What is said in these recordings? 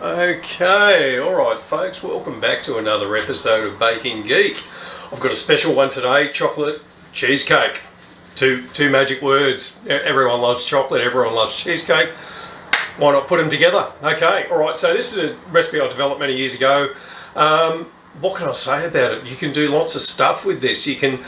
Okay, alright folks, welcome back to another episode of Baking Geek. I've got a special one today, chocolate cheesecake. Two magic words. Everyone loves chocolate, everyone loves cheesecake. Why not put them together? Okay, alright, so this is a recipe I developed many years ago. What can I say about it? You can do lots of stuff with this. You can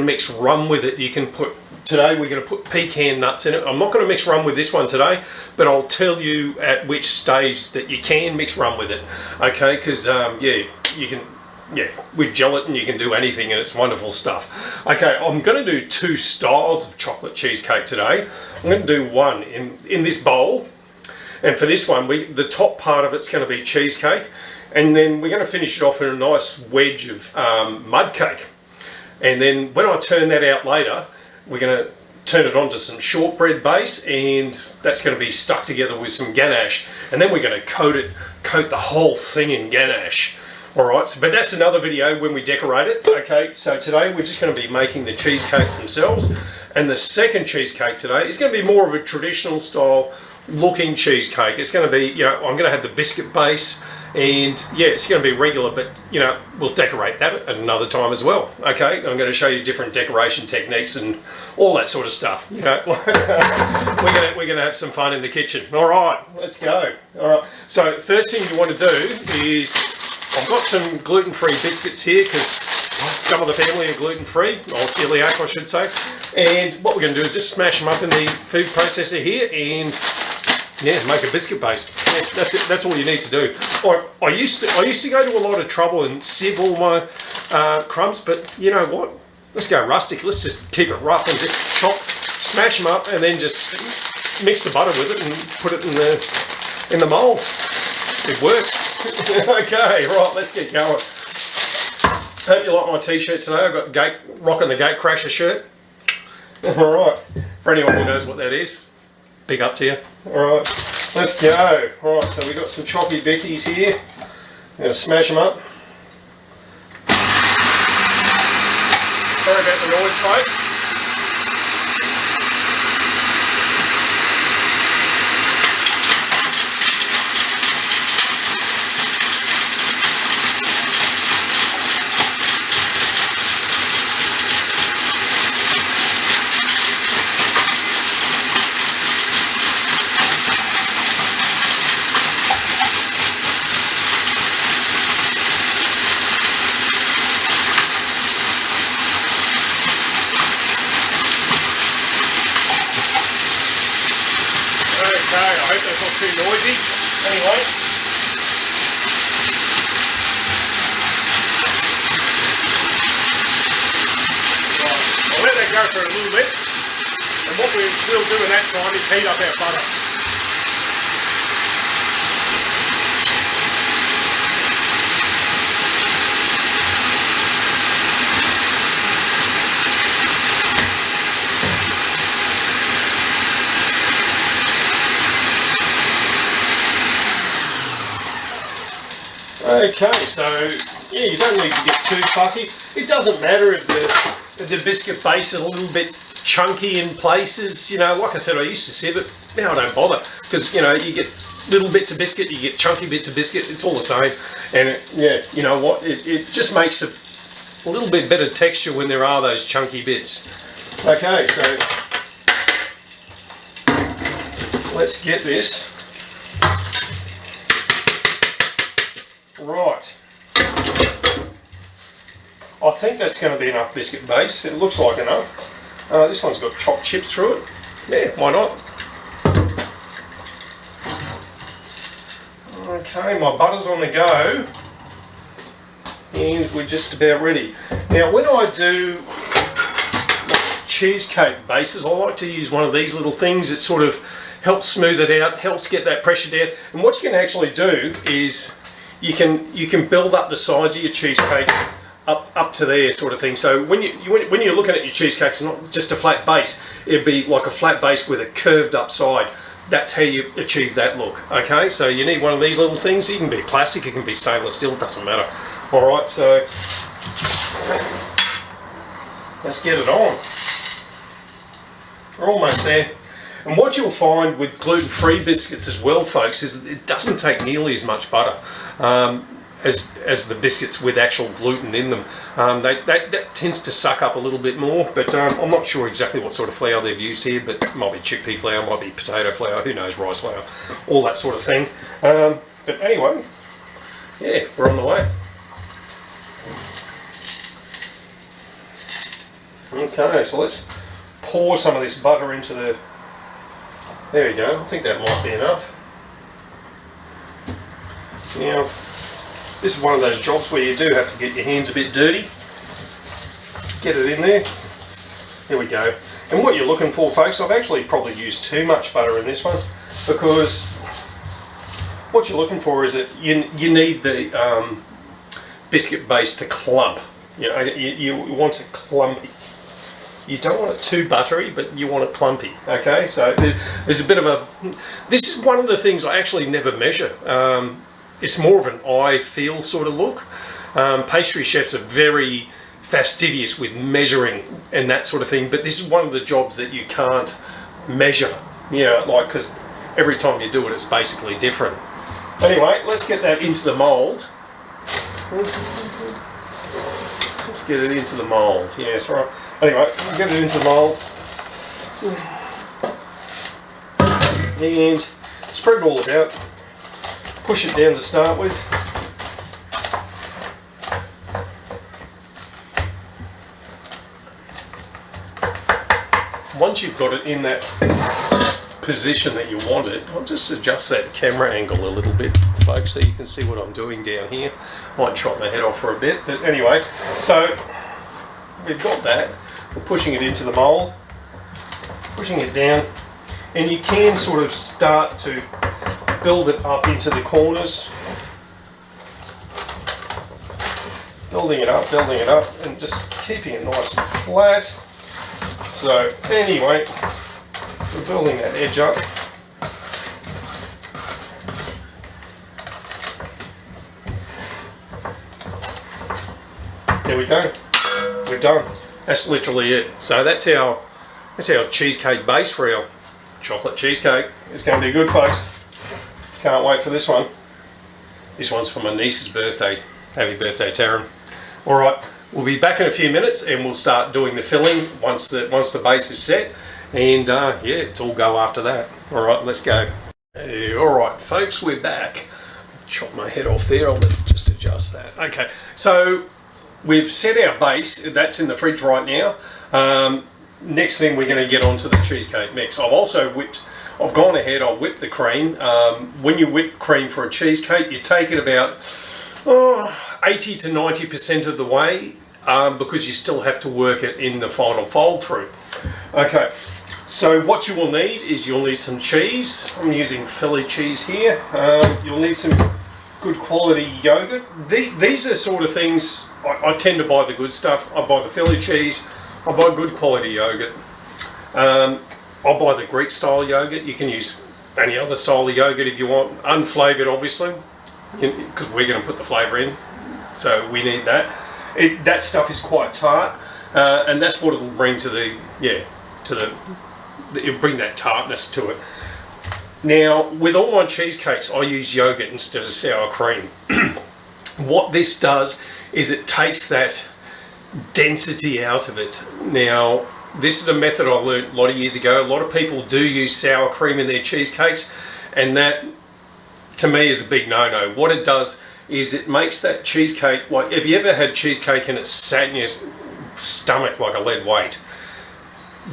mix rum with it. You can put, today we're going to put pecan nuts in it. I'm not going to mix rum with this one today, but I'll tell you at which stage that you can mix rum with it. Okay, because with gelatin you can do anything and it's wonderful stuff. Okay, I'm going to do two styles of chocolate cheesecake today. I'm going to do one in this bowl, and for this one the top part of it's going to be cheesecake, and then we're going to finish it off in a nice wedge of mud cake. And then when I turn that out later, we're going to turn it onto some shortbread base, and that's going to be stuck together with some ganache, and then we're going to coat the whole thing in ganache. Alright, so, but that's another video when we decorate it. Okay, so today we're just going to be making the cheesecakes themselves, and the second cheesecake today is going to be more of a traditional style looking cheesecake. It's going to be, I'm going to have the biscuit base, and yeah, it's going to be regular, but we'll decorate that at another time as well. Okay, I'm going to show you different decoration techniques and all that sort of stuff. We're going to have some fun in the kitchen. All right, let's go. All right, so first thing you want to do is, I've got some gluten-free biscuits here because some of the family are gluten-free, or celiac I should say, and what we're going to do is just smash them up in the food processor here and make a biscuit base. Yeah, that's it. That's all you need to do. I used to go to a lot of trouble and sieve all my crumbs, but you know what? Let's go rustic. Let's just keep it rough and just smash them up, and then just mix the butter with it and put it in the mold. It works. Okay, right. Let's get going. Hope you like my t-shirt today. I've got rocking the Gate Crasher shirt. All right. For anyone who knows what that is, big up to you. Alright, let's go. Alright, so we've got some chocky bickies here. I'm going to smash them up. Sorry about the noise, folks. Okay, I hope that's not too noisy. Anyway. Right, I'll let that go for a little bit. And what we'll do in that time is heat up our butter. Okay, so yeah, you don't need to get too fussy. It doesn't matter if the biscuit base is a little bit chunky in places. Like I said, I used to sieve it. Now I don't bother, because you get little bits of biscuit, you get chunky bits of biscuit. It's all the same, and it just makes a little bit better texture when there are those chunky bits. Okay, so let's get this. Right, I think that's going to be enough biscuit base. It looks like enough. This one's got chopped chips through it. Yeah, why not? Okay, my butter's on the go, and we're just about ready. Now, when I do cheesecake bases, I like to use one of these little things. It sort of helps smooth it out, helps get that pressure down. And what you can actually do is you can build up the sides of your cheesecake up to there, sort of thing. So when you're looking at your cheesecake, it's not just a flat base. It'd be like a flat base with a curved up side. That's how you achieve that look. Okay, so you need one of these little things. It can be plastic, it can be stainless steel, it doesn't matter. All right, so let's get it on. We're almost there. And what you'll find with gluten-free biscuits as well, folks, is it doesn't take nearly as much butter as the biscuits with actual gluten in them. That tends to suck up a little bit more, but I'm not sure exactly what sort of flour they've used here, but it might be chickpea flour, might be potato flour, who knows, rice flour, all that sort of thing. But anyway, yeah, we're on the way. Okay, so let's pour some of this butter into the... There we go, I think that might be enough. Now, this is one of those jobs where you do have to get your hands a bit dirty. Get it in there. Here we go. And what you're looking for, folks, I've actually probably used too much butter in this one, because what you're looking for is that you need the biscuit base to clump. You know, you want it clumpy. You don't want it too buttery, but you want it clumpy. Okay, so there's a bit of a... This is one of the things I actually never measure. It's more of an eye feel sort of look. Pastry chefs are very fastidious with measuring and that sort of thing, but this is one of the jobs that you can't measure. You know, like, because every time you do it, it's basically different. Anyway, let's get that into the mould. Let's get it into the mould. Yes, right. Anyway, we'll get it into the mould. And spread it all about. Push it down to start with. Once you've got it in that position that you want it, I'll just adjust that camera angle a little bit, folks, so you can see what I'm doing down here. Might chop my head off for a bit, but anyway, so we've got that. We're pushing it into the mould, pushing it down, and you can sort of start to build it up into the corners. Building it up, and just keeping it nice and flat. So anyway, we're building that edge up. There we go. We're done. That's literally it. So that's our cheesecake base for our chocolate cheesecake. It's going to be good, folks. Can't wait for this one. This one's for my niece's birthday. Happy birthday, Taryn. All right, we'll be back in a few minutes and we'll start doing the filling once the base is set. And yeah, it's all go after that. All right, let's go. All right, folks, we're back. Chop my head off there. I'll just adjust that. Okay, so we've set our base. That's in the fridge right now. Next thing, we're going to get onto the cheesecake mix. I've gone ahead, I've whipped the cream. When you whip cream for a cheesecake, you take it about 80 to 90% of the way, because you still have to work it in the final fold through. Okay, so what you will need is you'll need some cheese. I'm using Philly cheese here. You'll need some good quality yogurt. These are sort of things, I tend to buy the good stuff. I buy the Philly cheese, I buy good quality yogurt. I'll buy the Greek style yogurt. You can use any other style of yogurt if you want, unflavoured obviously, because we're going to put the flavour in, so we need that. That stuff is quite tart, and that's what it'll bring it'll bring that tartness to it. Now, with all my cheesecakes, I use yogurt instead of sour cream. What this does is it takes that density out of it. Now, this is a method I learned a lot of years ago. A lot of people do use sour cream in their cheesecakes, and that, to me, is a big no-no. What it does is it makes that cheesecake, like, have you ever had cheesecake and it's sat in your stomach like a lead weight?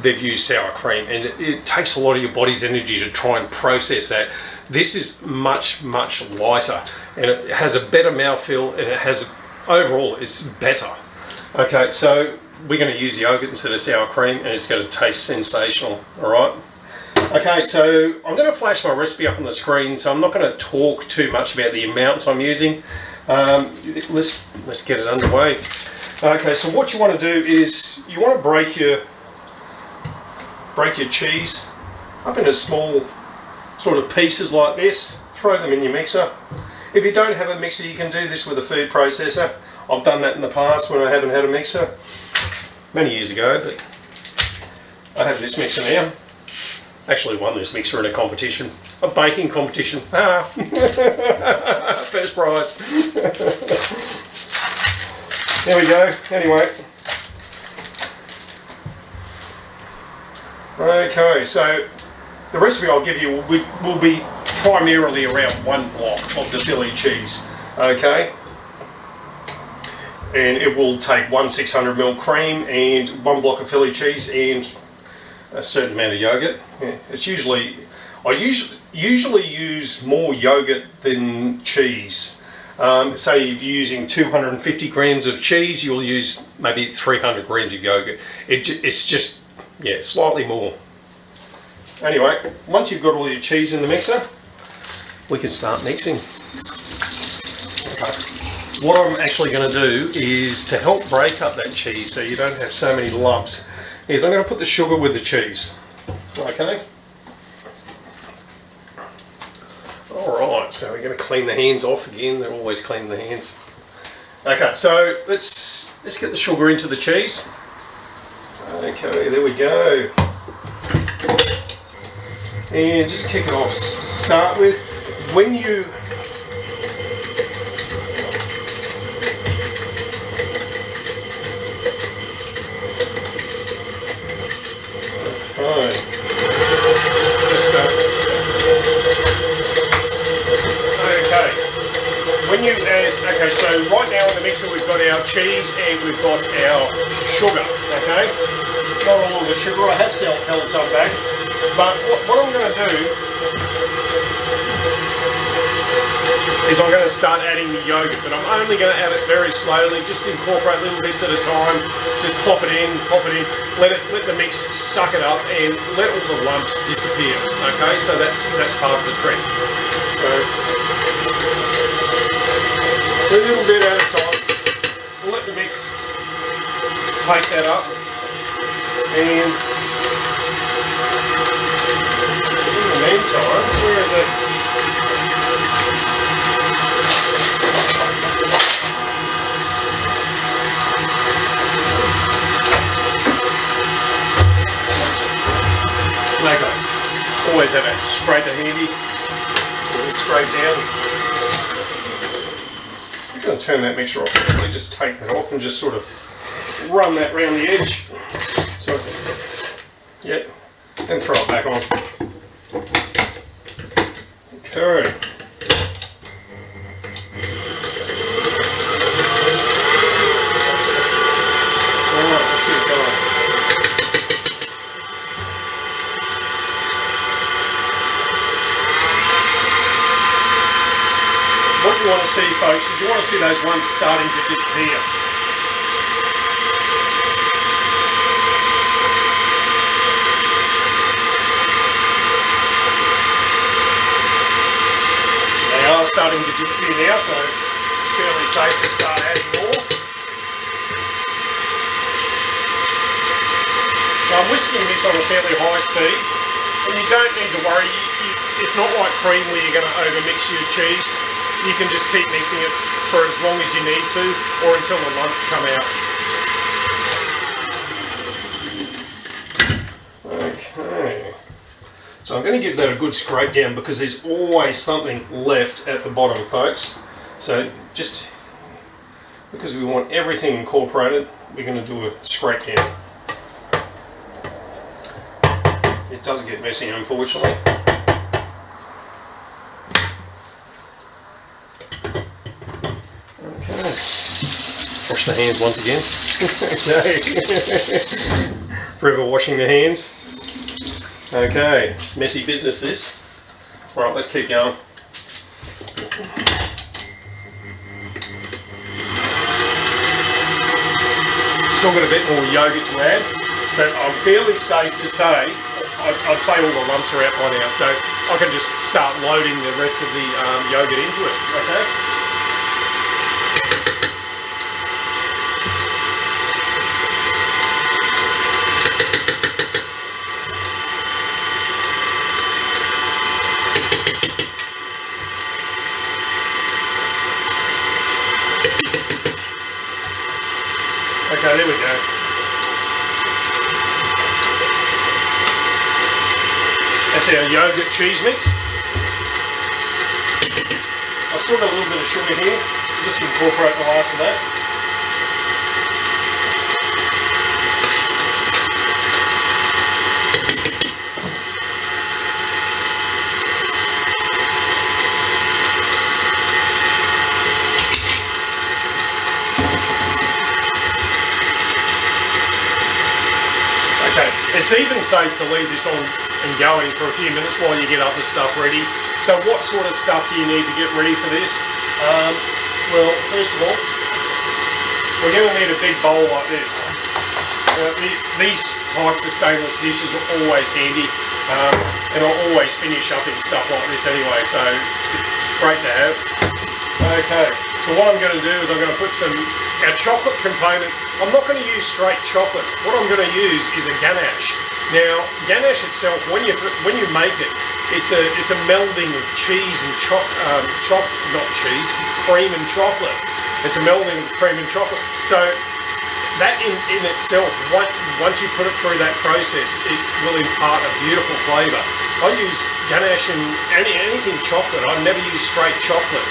They've used sour cream, and it takes a lot of your body's energy to try and process that. This is much, much lighter, and it has a better mouthfeel, and it has, overall, it's better. Okay, so we're going to use yogurt instead of sour cream, and it's going to taste sensational. All right. Okay, so I'm going to flash my recipe up on the screen, so I'm not going to talk too much about the amounts I'm using. Let's get it underway. Okay, so what you want to do is you want to break your cheese up into small sort of pieces like this. Throw them in your mixer. If you don't have a mixer, you can do this with a food processor. I've done that in the past when I haven't had a mixer, many years ago, but I have this mixer now. Actually won this mixer in a competition, a baking competition. Ah, first prize. There we go. Anyway. Okay, so the recipe I'll give you will be primarily around one block of the Philly cheese. Okay. And it will take 1 600ml cream and 1 block of Philly cheese and a certain amount of yogurt. Yeah, it's usually, I usually use more yogurt than cheese. Say you're using 250 grams of cheese, you'll use maybe 300 grams of yogurt. It's just, yeah, slightly more. Anyway, once you've got all your cheese in the mixer, we can start mixing. Okay. What I'm actually going to do is to help break up that cheese so you don't have so many lumps, is I'm going to put the sugar with the cheese. Okay. Alright, so we're going to clean the hands off again. They're always cleaning the hands. Okay, so let's get the sugar into the cheese. Okay, there we go. And just kick it off to start with. When you okay, so right now in the mixer we've got our cheese and we've got our sugar, okay? Not all of the sugar, I have held some back, but what I'm going to do is I'm going to start adding the yogurt, but I'm only going to add it very slowly, just incorporate little bits at a time, just pop it in, let the mix suck it up and let all the lumps disappear, okay? So that's part of the trick. So, a little bit at a time, we'll let the mix take that up, and in the meantime, where are the okay. Always have a scraper handy, always scrape down. I'm going to turn that mixer off, really just take that off and just sort of run that round the edge. So, yeah, and throw it back on. Okay. Alright, let's get it going. What you want to see, folks, is you want to see those lumps starting to disappear. They are starting to disappear now, so it's fairly safe to start adding more. So I'm whisking this on a fairly high speed, and you don't need to worry. It's not like cream where you're going to overmix your cheese. You can just keep mixing it for as long as you need to, or until the lumps come out. Okay. So I'm going to give that a good scrape down because there's always something left at the bottom, folks. So just because we want everything incorporated, we're going to do a scrape down. It does get messy, unfortunately. Wash the hands once again. Okay. Forever washing the hands. Okay, it's messy business this. Alright, let's keep going. Still got a bit more yogurt to add, but I'm fairly safe to say, I'd say all the lumps are out by now, so I can just start loading the rest of the yogurt into it, okay? Okay, there we go. That's our yogurt cheese mix. I've still got a little bit of sugar here. Just incorporate the last of that. It's even safe to leave this on and going for a few minutes while you get other stuff ready. So what sort of stuff do you need to get ready for this? Well, first of all, we're going to need a big bowl like this. These types of stainless dishes are always handy, and I'll always finish up in stuff like this anyway, so it's great to have. Okay, so what I'm going to do is I'm going to put our chocolate component. I'm not going to use straight chocolate. What I'm going to use is a ganache. Now, ganache itself, when you make it, it's a melding of cheese and cream and chocolate. It's a melding of cream and chocolate. So that in itself, once you put it through that process, it will impart a beautiful flavour. I use ganache in anything chocolate. I never use straight chocolate.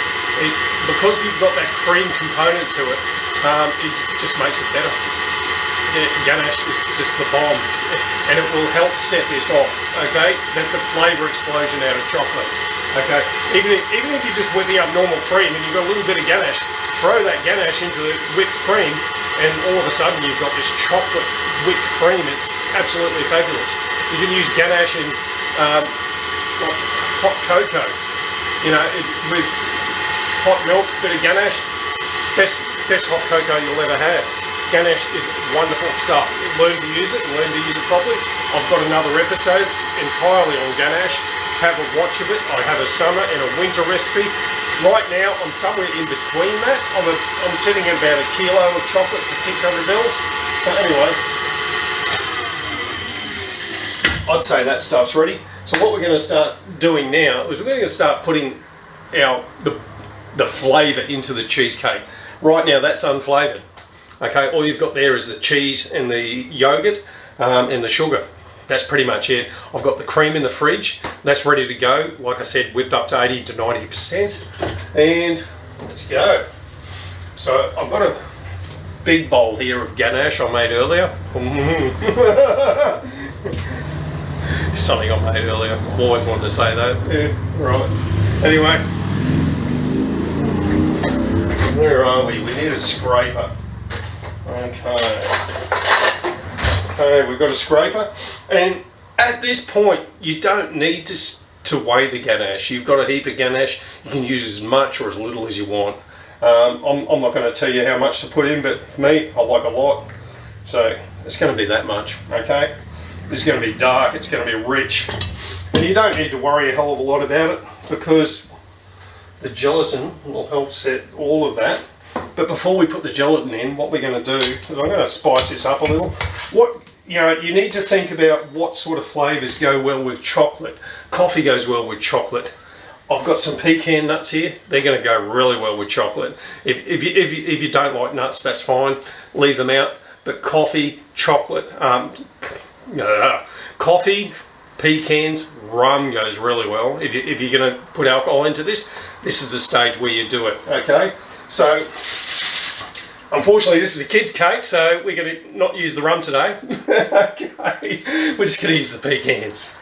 Because you've got that cream component to it, it just makes it better. Ganache is just the bomb, and it will help set this off. Okay, that's a flavour explosion out of chocolate. Okay, even if you're just whipping up normal cream and you've got a little bit of ganache, throw that ganache into the whipped cream, and all of a sudden you've got this chocolate whipped cream. It's absolutely fabulous. You can use ganache in like hot cocoa, with hot milk, bit of ganache, best hot cocoa you'll ever have. Ganache is wonderful stuff. Learn to use it properly. I've got another episode entirely on ganache. Have a watch of it. I have a summer and a winter recipe. Right now I'm somewhere in between that. I'm sitting at about a kilo of chocolate to 600 mils. So anyway, I'd say that stuff's ready. So what we're going to start doing now is we're going to start putting the flavour into the cheesecake. Right now that's unflavoured. Okay, all you've got there is the cheese and the yogurt and the sugar. That's pretty much it. I've got the cream in the fridge. That's ready to go. Like I said, whipped up to 80 to 90%. And let's go. So I've got a big bowl here of ganache I made earlier. Something I made earlier. I've always wanted to say that. Yeah, right. Anyway, where are we? We need a scraper. Okay, we've got a scraper, and at this point you don't need to weigh the ganache. You've got a heap of ganache. You can use as much or as little as you want. I'm not going to tell you how much to put in, but for me, I like a lot, so it's going to be that much. Okay, this is going to be dark, it's going to be rich, and you don't need to worry a hell of a lot about it because the gelatin will help set all of that. But before we put the gelatin in, what we're going to do is I'm going to spice this up a little. You need to think about what sort of flavours go well with chocolate. Coffee goes well with chocolate. I've got some pecan nuts here. They're going to go really well with chocolate. If you don't like nuts, that's fine. Leave them out. But coffee, chocolate, coffee, pecans, rum goes really well. If you're going to put alcohol into this, this is the stage where you do it. Okay. So, unfortunately this is a kid's cake, so we're going to not use the rum today. Okay, we're just going to use the pecans.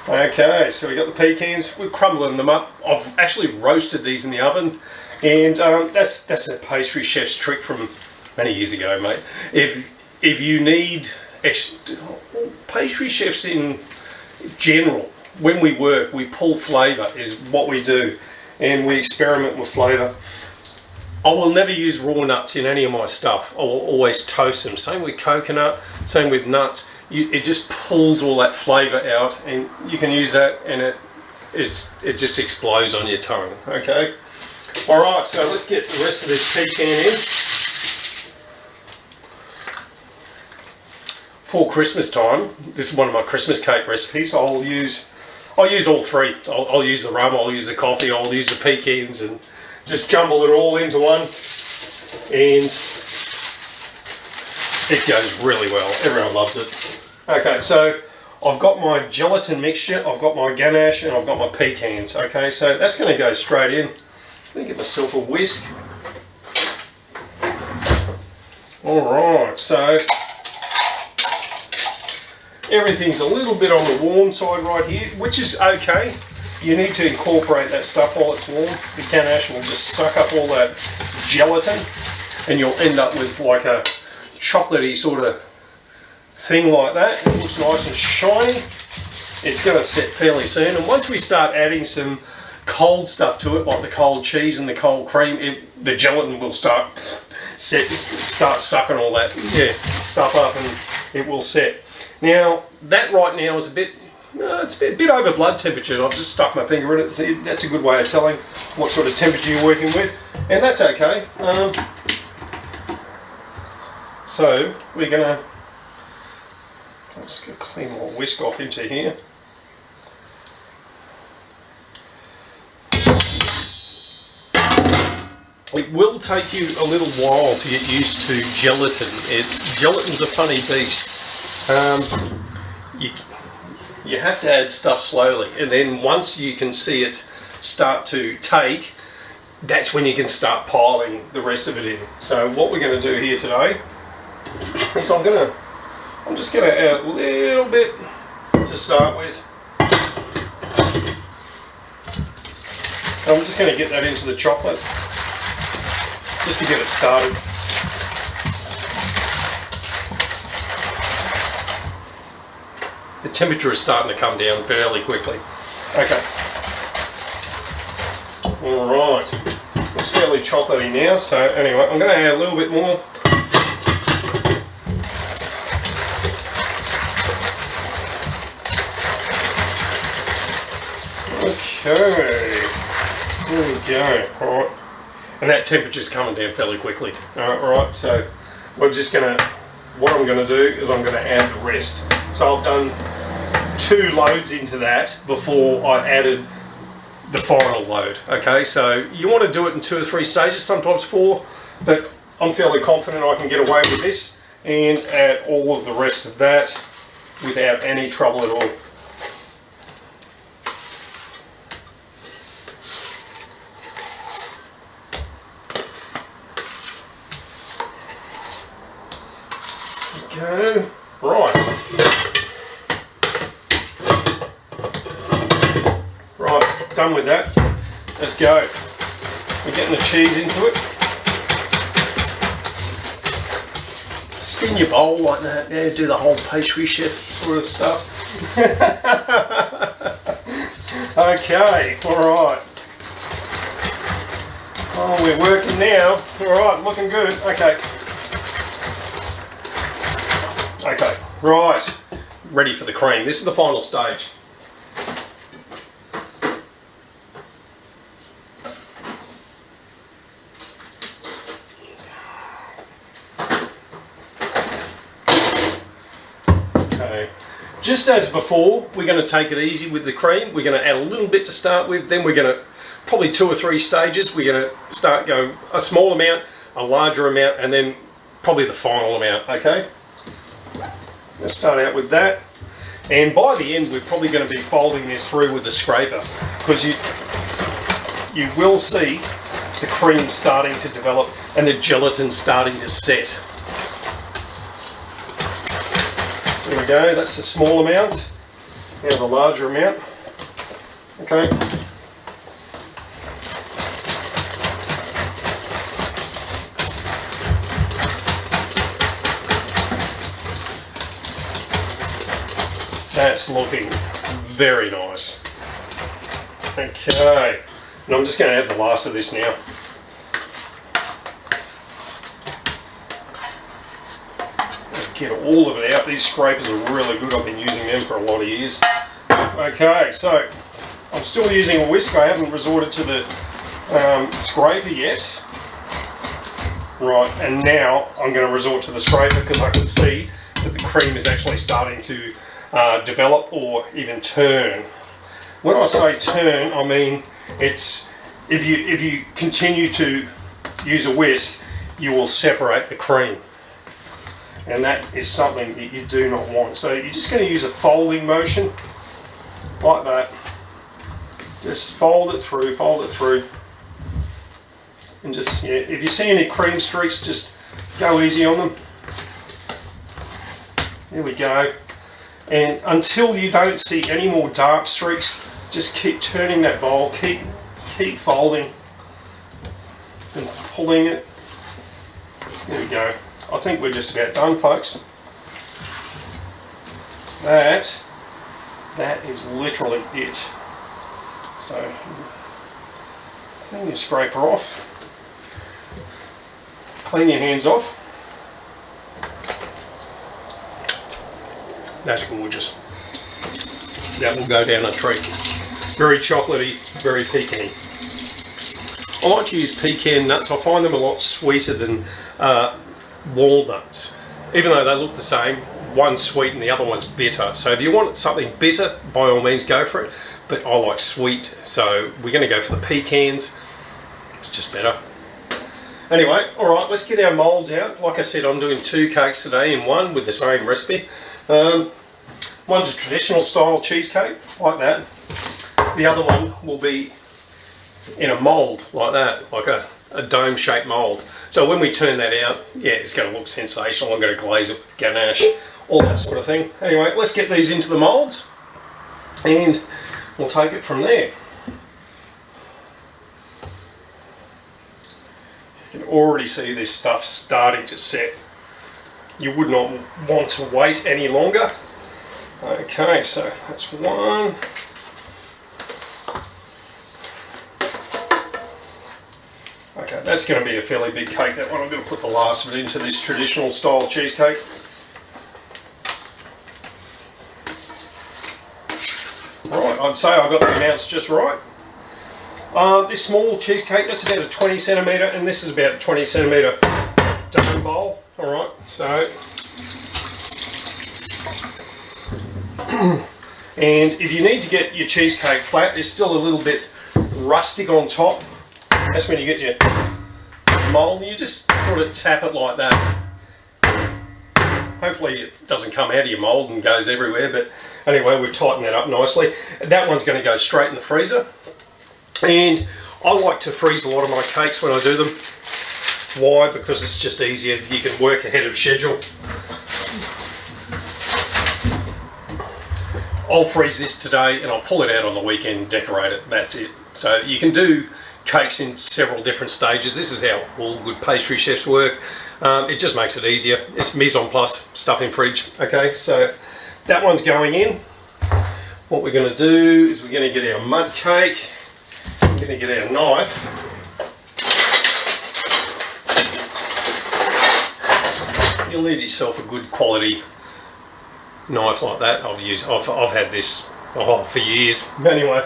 Okay, so we got the pecans, we're crumbling them up. I've actually roasted these in the oven, and that's a pastry chef's trick from many years ago, mate. If you need pastry chefs in general, when we work, we pull flavour is what we do, and we experiment with flavour. I will never use raw nuts in any of my stuff. I will always toast them. Same with coconut, same with nuts. It just pulls all that flavour out, and you can use that, and it just explodes on your tongue. Okay. All right. So let's get the rest of this pecan in. For Christmas time, this is one of my Christmas cake recipes. I'll use all three. I'll use the rum. I'll use the coffee. I'll use the pecans, and just jumble it all into one, and it goes really well. Everyone loves it. Okay, so I've got my gelatin mixture, I've got my ganache, and I've got my pecans. Okay, so that's going to go straight in. Let me get myself a whisk. Alright, so everything's a little bit on the warm side right here, which is okay. You need to incorporate that stuff while it's warm. The ganache will just suck up all that gelatin and you'll end up with like a chocolatey sort of thing like that. It looks nice and shiny. It's going to set fairly soon, and once we start adding some cold stuff to it, like the cold cheese and the cold cream, the gelatin will start sucking all that stuff up, and it will set. Now that right now is a bit, it's a bit over blood temperature. I've just stuck my finger in it. That's a good way of telling what sort of temperature you're working with, and that's okay. So we're gonna, I'm just gonna clean my whisk off into here. It will take you a little while to get used to gelatin. Gelatin's a funny beast. You have to add stuff slowly, and then once you can see it start to take, that's when you can start piling the rest of it in. So what we're going to do here today is I'm just going to add a little bit to start with. I'm just going to get that into the chocolate, just to get it started. The temperature is starting to come down fairly quickly. Okay. Alright. Looks fairly chocolatey now, so anyway, I'm going to add a little bit more. Okay. There we go. Alright. And that temperature's coming down fairly quickly. Alright, so we're just going to, what I'm going to do is I'm going to add the rest. So I've done 2 loads into that before I added the final load. Okay, so you want to do it in 2 or 3 stages, sometimes 4, but I'm fairly confident I can get away with this and add all of the rest of that without any trouble at all. Go. Right. Right, done with that. Let's go. We're getting the cheese into it. Spin your bowl like that. Yeah, do the whole pastry chef sort of stuff. Okay, alright. Oh, we're working now. Alright, looking good. Okay. Okay, right, ready for the cream. This is the final stage. Okay, just as before, we're going to take it easy with the cream. We're going to add a little bit to start with, then we're going to, probably 2 or 3 stages, we're going to start going a small amount, a larger amount, and then probably the final amount, okay? Let's start out with that, and by the end we're probably going to be folding this through with the scraper, because you will see the cream starting to develop and the gelatin starting to set. There we go, that's the small amount. Now the larger amount. Okay. That's looking very nice. Okay, and I'm just going to add the last of this now. Get all of it out. These scrapers are really good. I've been using them for a lot of years. Okay, so I'm still using a whisk. I haven't resorted to the scraper yet. Right, and now I'm going to resort to the scraper because I can see that the cream is actually starting to develop or even turn. When I say turn, I mean it's if you continue to use a whisk, you will separate the cream. and that is something that you do not want. So you're just going to use a folding motion like that. Just fold it through, and just, yeah, if you see any cream streaks, just go easy on them. There we go. And until you don't see any more dark streaks, just keep turning that bowl, keep folding and pulling it. There we go. I think we're just about done, folks. That is literally it. So clean your scraper off, clean your hands off. That's gorgeous. That will go down a treat. Very chocolatey, very pecan. I like to use pecan nuts. I find them a lot sweeter than walnuts. Even though they look the same, one's sweet and the other one's bitter. So if you want something bitter, by all means go for it. But I like sweet, so we're going to go for the pecans. It's just better. Anyway, alright, let's get our moulds out. Like I said, I'm doing 2 cakes today in one with the same recipe. One's a traditional style cheesecake, like that. The other one will be in a mould, like that, like a dome shaped mould. So when we turn that out, yeah, it's going to look sensational. I'm going to glaze it with ganache, all that sort of thing. Anyway, let's get these into the moulds and we'll take it from there. You can already see this stuff starting to set. You would not want to wait any longer. Okay, so that's one. Okay, that's going to be a fairly big cake, that one. I'm going to put the last of it into this traditional style cheesecake. Right, I'd say I got the amounts just right. This small cheesecake, that's about a 20 centimetre, and this is about a 20 centimetre dome bowl. Alright, so and if you need to get your cheesecake flat, it's still a little bit rustic on top. That's when you get your mould, you just sort of tap it like that. Hopefully it doesn't come out of your mould and goes everywhere, but anyway, we've tightened that up nicely. That one's going to go straight in the freezer. And I like to freeze a lot of my cakes when I do them. Why? Because it's just easier. You can work ahead of schedule. I'll freeze this today and I'll pull it out on the weekend and decorate it. That's it. So you can do cakes in several different stages. This is how all good pastry chefs work. It just makes it easier. It's mise en place, stuff in fridge. Okay, so that one's going in. What we're going to do is we're going to get our mud cake. We're going to get our knife. You'll need yourself a good quality knife like that. I've had this for years. Anyway,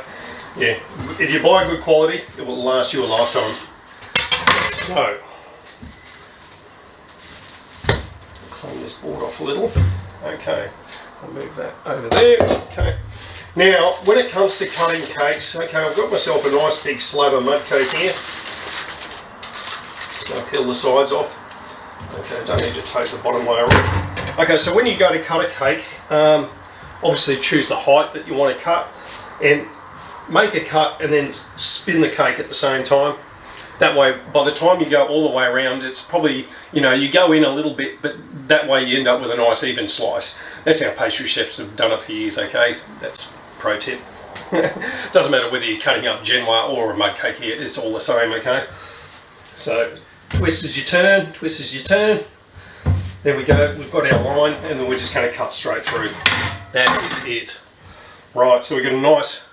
yeah, if you buy good quality, it will last you a lifetime. So, clean this board off a little. Okay, I'll move that over there. Okay. Now, when it comes to cutting cakes, okay, I've got myself a nice big slab of mud cake here. So I'll peel the sides off. Okay, don't need to take the bottom layer off. Okay, so when you go to cut a cake, obviously choose the height that you want to cut and make a cut and then spin the cake at the same time. That way, by the time you go all the way around, it's probably, you know, you go in a little bit, but that way you end up with a nice even slice. That's how pastry chefs have done it for years, okay? That's pro tip. Doesn't matter whether you're cutting up Genoa or a mud cake here, it's all the same, okay? So, twist as you turn, twist as you turn. There we go, we've got our line, and then we're just going to cut straight through. That is it. Right, so we've got a nice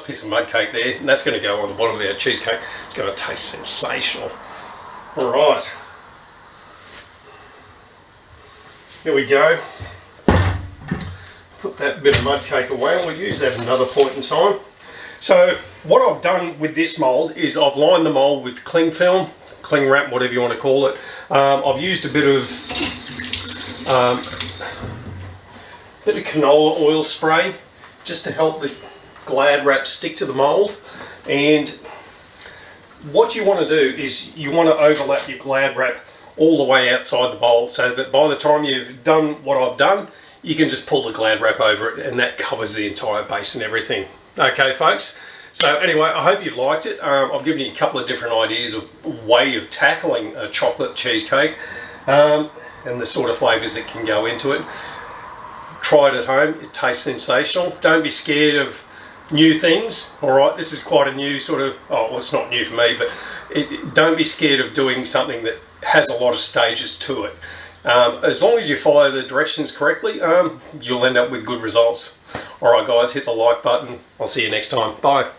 piece of mud cake there, and that's going to go on the bottom of our cheesecake. It's going to taste sensational. Alright. There we go. Put that bit of mud cake away, and we'll use that at another point in time. So, what I've done with this mould is I've lined the mould with cling film, cling wrap, whatever you want to call it. I've used a bit of canola oil spray just to help the Glad wrap stick to the mould. And what you want to do is you want to overlap your Glad wrap all the way outside the bowl, so that by the time you've done what I've done, you can just pull the Glad wrap over it and that covers the entire base and everything. Okay folks, so anyway, I hope you've liked it. I've given you a couple of different ideas of way of tackling a chocolate cheesecake and the sort of flavours that can go into it. Try it at home, it tastes sensational. Don't be scared of new things, alright? This is quite a new sort of, oh, well, it's not new for me, but don't be scared of doing something that has a lot of stages to it. As long as you follow the directions correctly, you'll end up with good results. Alright guys, hit the like button. I'll see you next time. Bye.